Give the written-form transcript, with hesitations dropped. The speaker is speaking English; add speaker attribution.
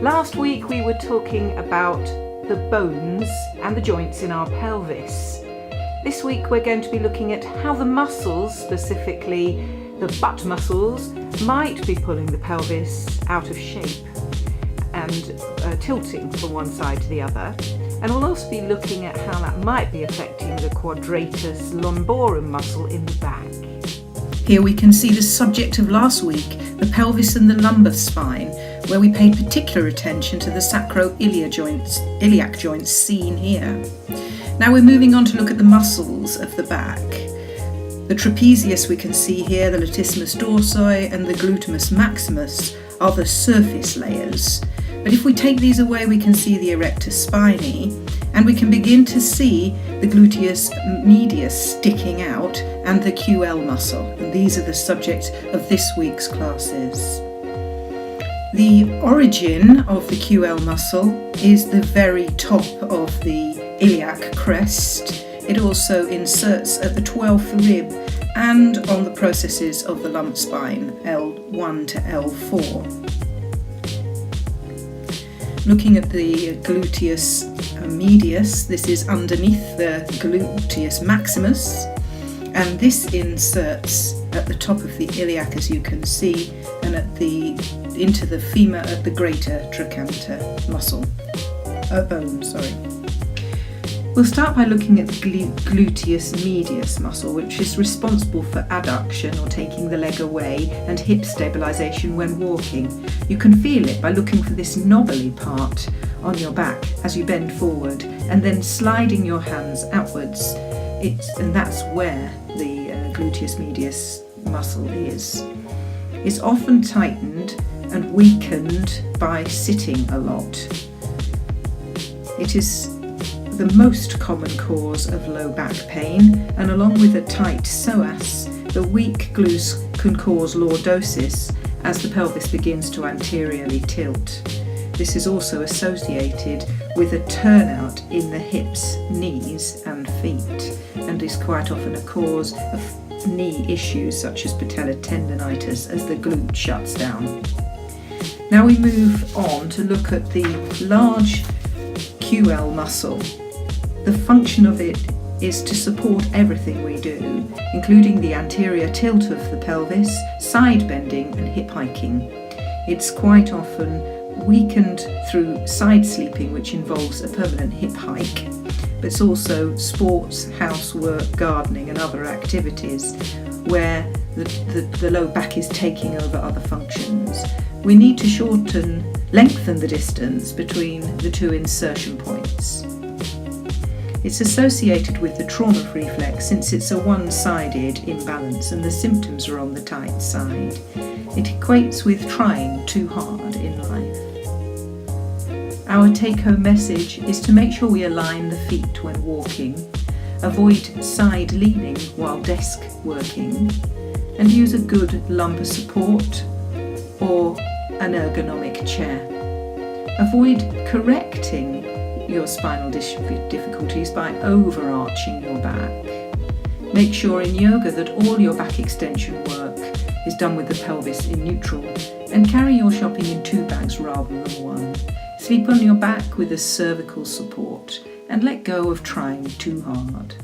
Speaker 1: Last week we were talking about the bones and the joints in our pelvis. This week we're going to be looking at how the muscles, specifically the butt muscles, might be pulling the pelvis out of shape and tilting from one side to the other. And we'll also be looking at how that might be affecting the quadratus lumborum muscle in the back.
Speaker 2: Here we can see the subject of last week, the pelvis and the lumbar spine, where we paid particular attention to the sacroiliac joints seen here. Now we're moving on to look at the muscles of the back. The trapezius we can see here, the latissimus dorsi and the gluteus maximus are the surface layers. But if we take these away, we can see the erectus spinae, and we can begin to see the gluteus medius sticking out and the QL muscle. And these are the subject of this week's classes. The origin of the QL muscle is the very top of the iliac crest. It also inserts at the 12th rib and on the processes of the lump spine, L1 to L4. Looking at the gluteus medius, this is underneath the gluteus maximus, and this inserts at the top of the iliac, as you can see, and into the femur at the greater trochanter bone. We'll start by looking at the gluteus medius muscle, which is responsible for adduction or taking the leg away and hip stabilisation when walking. You can feel it by looking for this knobbly part on your back as you bend forward and then sliding your hands outwards. And that's where the gluteus medius muscle is. It's often tightened and weakened by sitting a lot. It is the most common cause of low back pain, and along with a tight psoas, the weak glutes can cause lordosis as the pelvis begins to anteriorly tilt. This is also associated with a turnout in the hips, knees and feet, and is quite often a cause of knee issues such as patellar tendonitis as the glute shuts down. Now we move on to look at the large QL muscle. The function of it is to support everything we do, including the anterior tilt of the pelvis, side bending and hip hiking. It's quite often weakened through side sleeping, which involves a permanent hip hike, but it's also sports, housework, gardening and other activities where the low back is taking over other functions. We need to lengthen the distance between the two insertion points. It's associated with the trauma reflex since it's a one-sided imbalance and the symptoms are on the tight side. It equates with trying too hard in life. Our take-home message is to make sure we align the feet when walking, avoid side leaning while desk working, and use a good lumbar support or an ergonomic chair. Avoid correcting your spinal difficulties by overarching your back. Make sure in yoga that all your back extension work is done with the pelvis in neutral, and carry your shopping in 2 bags rather than 1. Sleep on your back with a cervical support and let go of trying too hard.